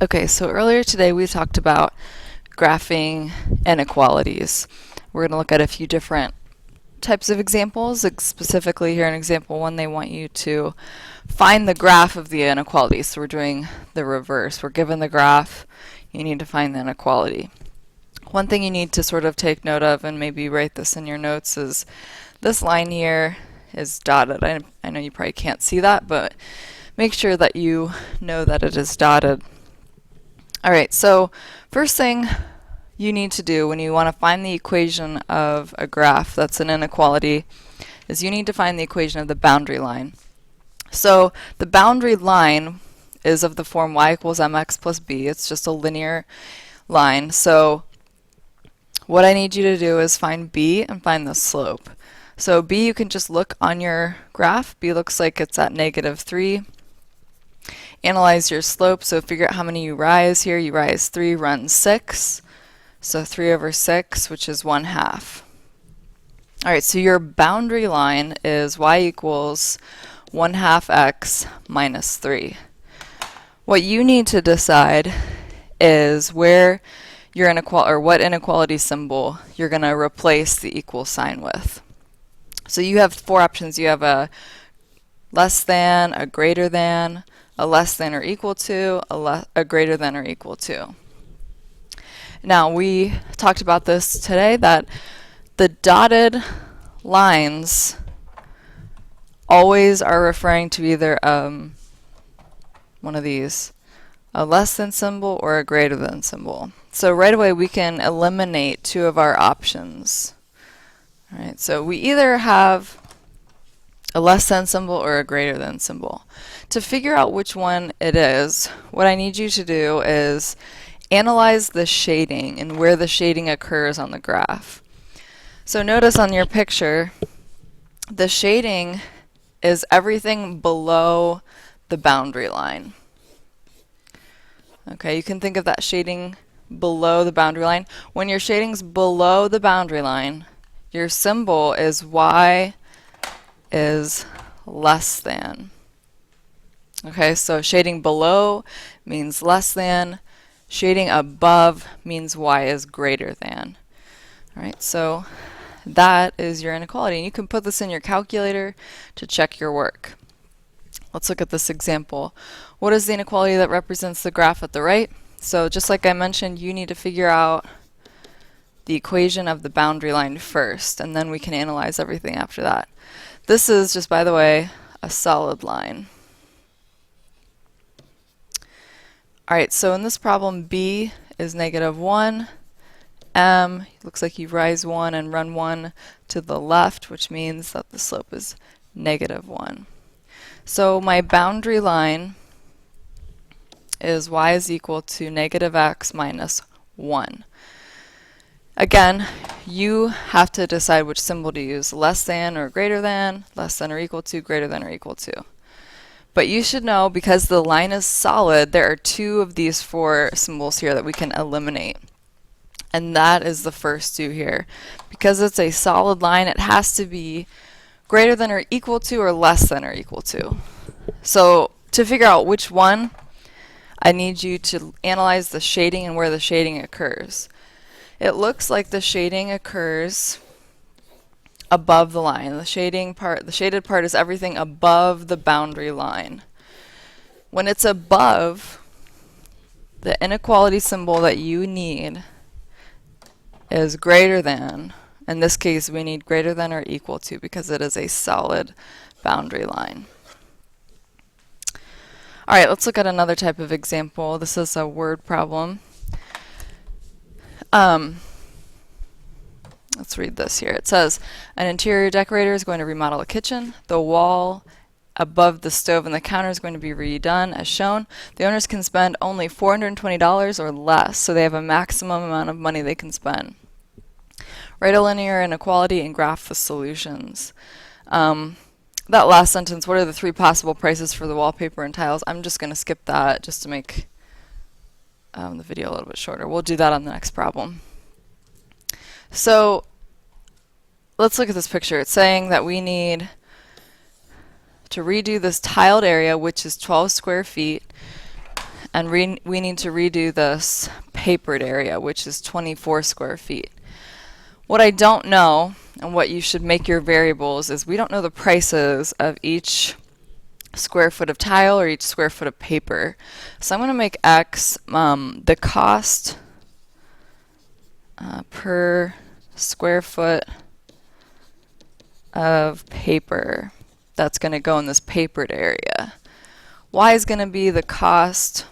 Okay, so earlier today we talked about graphing inequalities. We're going to look at a few different types of examples. Specifically here in example 1, they want you to find the graph of the inequality. So we're doing the reverse. We're given the graph, you need to find the inequality. One thing you need to sort of take note of, and maybe write this in your notes, is this line here is dotted. I know you probably can't see that, but make sure that you know that it is dotted. Alright, so first thing you need to do when you want to find the equation of a graph that's an inequality is you need to find the equation of the boundary line. So the boundary line is of the form y equals mx plus b. It's just a linear line. So what I need you to do is find b and find the slope. So b, you can just look on your graph. B looks like it's at -3. Analyze your slope, so figure out how many you rise here. You rise 3, run 6. So 3 over 6, which is 1/2. Alright, so your boundary line is y equals 1/2 x minus 3. What you need to decide is where your inequality, or what inequality symbol you're going to replace the equal sign with. So you have 4 options. You have a less than, a greater than, a less than or equal to, a greater than or equal to. Now, we talked about this today, that the dotted lines always are referring to either one of these, a less than symbol or a greater than symbol. So right away we can eliminate 2 of our options. All right, so we either have a less than symbol or a greater than symbol. To figure out which one it is, what I need you to do is analyze the shading and where the shading occurs on the graph. So notice on your picture, the shading is everything below the boundary line. Okay, you can think of that shading below the boundary line. When your shading's below the boundary line, your symbol is y is less than. Okay, so shading below means less than. Shading above means y is greater than. Alright, so that is your inequality. And you can put this in your calculator to check your work. Let's look at this example. What is the inequality that represents the graph at the right? So just like I mentioned, you need to figure out the equation of the boundary line first, and then we can analyze everything after that. This is, just by the way, a solid line. Alright, so in this problem, b is -1. Looks like you rise 1 and run 1 to the left, which means that the slope is -1. So my boundary line is y is equal to -x minus 1. Again, you have to decide which symbol to use, less than or greater than, less than or equal to, greater than or equal to. But you should know, because the line is solid, there are 2 of these 4 symbols here that we can eliminate. And that is the first 2 here. Because it's a solid line, it has to be greater than or equal to or less than or equal to. So to figure out which one, I need you to analyze the shading and where the shading occurs. It looks like the shading occurs above the line. The shaded part is everything above the boundary line. When it's above, the inequality symbol that you need is greater than. In this case, we need greater than or equal to because it is a solid boundary line. Alright, let's look at another type of example. This is a word problem. Let's read this here. It says, an interior decorator is going to remodel a kitchen. The wall above the stove and the counter is going to be redone as shown. The owners can spend only $420 or less, so they have a maximum amount of money they can spend. Write a linear inequality and graph the solutions. That last sentence, what are the 3 possible prices for the wallpaper and tiles? I'm just going to skip that just to make the video a little bit shorter. We'll do that on the next problem. So let's look at this picture. It's saying that we need to redo this tiled area, which is 12 square feet, and we need to redo this papered area, which is 24 square feet. What I don't know, and what you should make your variables, is we don't know the prices of each square foot of tile or each square foot of paper. So I'm going to make X the cost per square foot of paper that's going to go in this papered area. Y is going to be the cost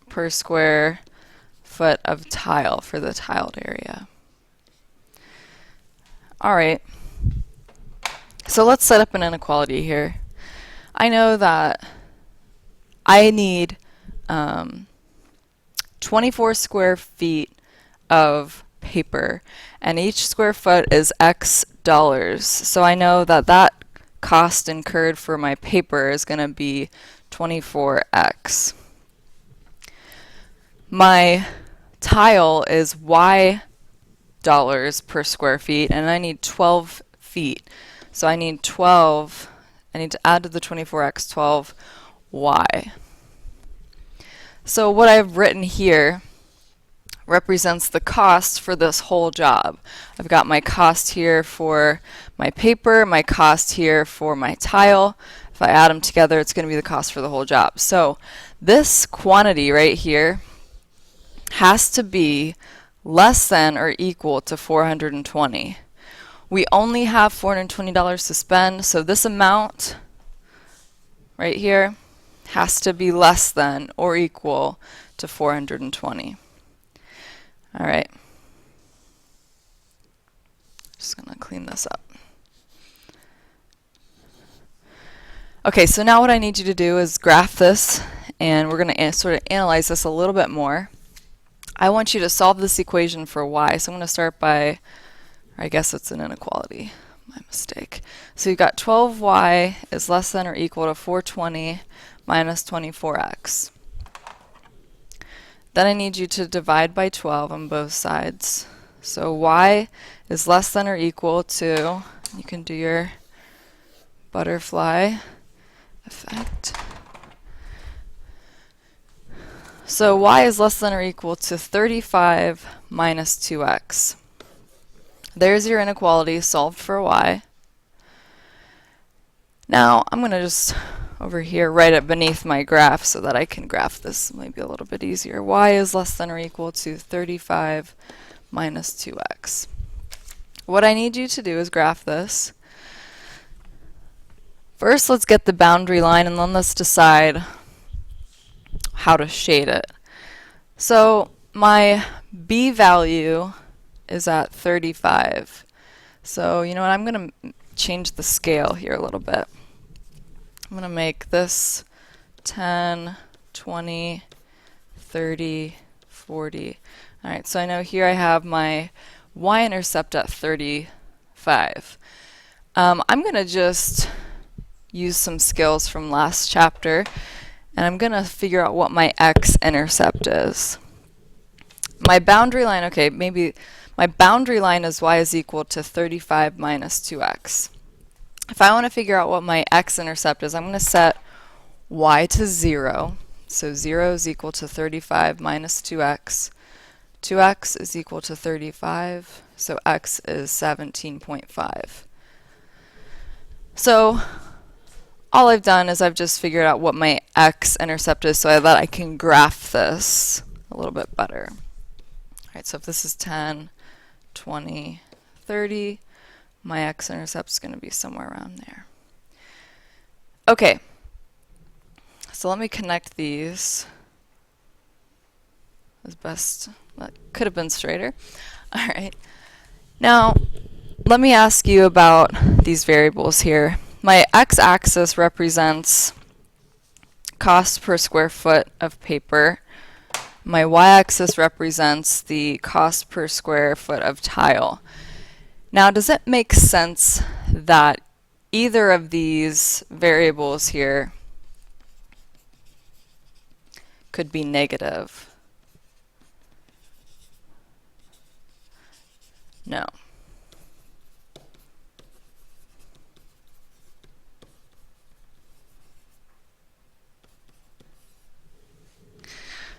per square foot of tile for the tiled area. Alright, so let's set up an inequality here. I know that I need 24 square feet of paper, and each square foot is X dollars. So I know that that cost incurred for my paper is going to be 24X. My tile is Y dollars per square feet, and I need 12 feet. So I need to add to the 24X 12Y. So what I've written here represents the cost for this whole job. I've got my cost here for my paper, my cost here for my tile. If I add them together, it's going to be the cost for the whole job. So this quantity right here has to be less than or equal to 420. We only have $420 to spend, so this amount right here has to be less than or equal to 420. All right. Just going to clean this up. Okay, so now what I need you to do is graph this, and we're going to sort of analyze this a little bit more. I want you to solve this equation for y, so I'm going to start by, I guess it's an inequality, my mistake. So you've got 12y is less than or equal to 420 minus 24x. Then I need you to divide by 12 on both sides. So y is less than or equal to, you can do your butterfly effect. So y is less than or equal to 35 minus 2x. There's your inequality solved for y. Now I'm going to just over here write it beneath my graph so that I can graph this maybe a little bit easier. Y is less than or equal to 35 minus 2x. What I need you to do is graph this. First, let's get the boundary line, and then let's decide how to shade it. So my b value is at 35. So you know what, I'm going to change the scale here a little bit. I'm going to make this 10, 20, 30, 40. Alright, so I know here I have my y-intercept at 35. I'm going to just use some skills from last chapter, and I'm going to figure out what my x-intercept is. My boundary line, okay, maybe my boundary line is y is equal to 35 minus 2x. If I want to figure out what my x-intercept is, I'm going to set y to 0. So 0 is equal to 35 minus 2x. 2x is equal to 35, so x is 17.5. So all I've done is I've just figured out what my x-intercept is so that I can graph this a little bit better. Alright, so if this is 10, 20, 30, my x-intercept is going to be somewhere around there. Okay, so let me connect these as best. That could have been straighter. Alright, now let me ask you about these variables here. My x-axis represents cost per square foot of paper. My y-axis represents the cost per square foot of tile. Now, does it make sense that either of these variables here could be negative? No.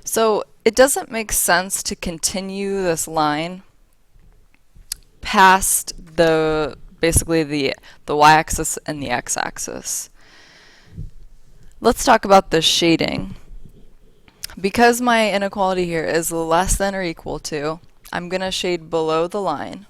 So it doesn't make sense to continue this line past basically the y-axis and the x-axis. Let's talk about the shading. Because my inequality here is less than or equal to, I'm going to shade below the line.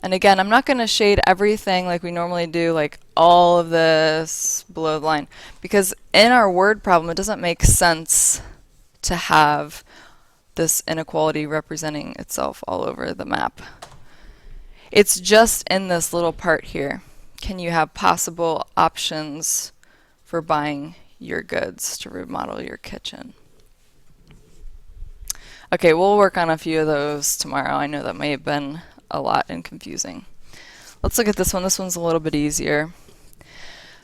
And again, I'm not going to shade everything like we normally do, like all of this below the line, because in our word problem, it doesn't make sense to have this inequality representing itself all over the map. It's just in this little part here. Can you have possible options for buying your goods to remodel your kitchen? Okay, we'll work on a few of those tomorrow. I know that may have been a lot and confusing. Let's look at this one. This one's a little bit easier.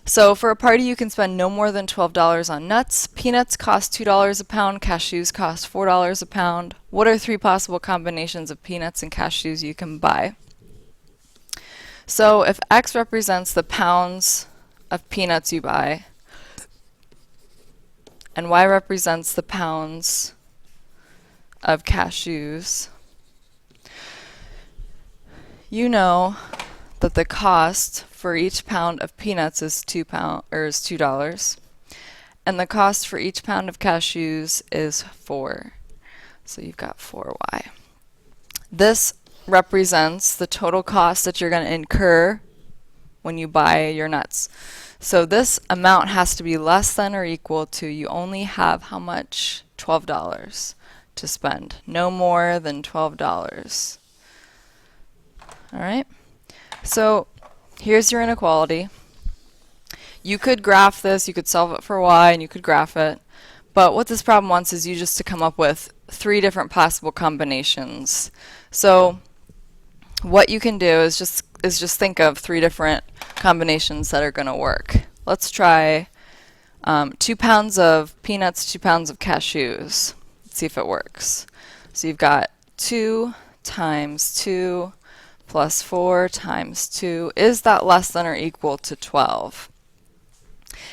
So for a party, you can spend no more than $12 on nuts. Peanuts cost $2 a pound. Cashews cost $4 a pound. What are 3 possible combinations of peanuts and cashews you can buy? So if X represents the pounds of peanuts you buy, and Y represents the pounds of cashews, you know that the cost for each pound of peanuts is $2, and the cost for each pound of cashews is 4. So you've got 4y. This represents the total cost that you're going to incur when you buy your nuts. So this amount has to be less than or equal to, you only have how much? $12 to spend. No more than $12. Alright, so here's your inequality. You could graph this, you could solve it for y, and you could graph it. But what this problem wants is you just to come up with 3 different possible combinations. So what you can do is just think of 3 different combinations that are going to work. Let's try 2 pounds of peanuts, 2 pounds of cashews. Let's see if it works. So you've got 2 times 2 plus 4 times 2. Is that less than or equal to 12?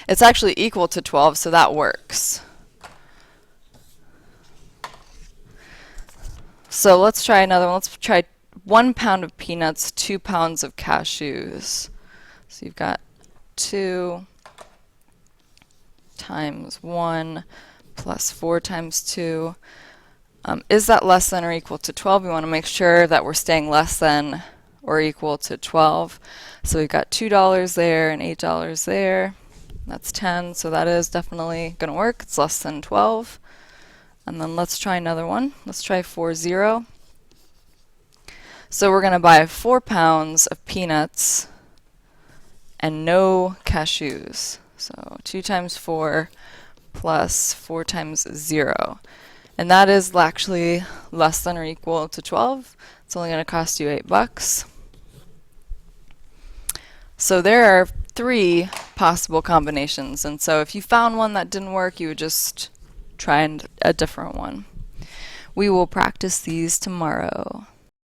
It's actually equal to 12, so that works. So let's try another one. Let's try 1 pound of peanuts, 2 pounds of cashews. So you've got 2 times 1 plus 4 times 2. Is that less than or equal to 12? We want to make sure that we're staying less than or equal to 12. So we've got $2 there and $8 there. That's 10, so that is definitely going to work. It's less than 12. And then let's try another one. Let's try 40. So we're going to buy 4 pounds of peanuts and no cashews. So 2 times 4 plus 4 times 0. And that is actually less than or equal to 12. It's only going to cost you $8. So there are 3 possible combinations. And so if you found one that didn't work, you would just try a different one. We will practice these tomorrow.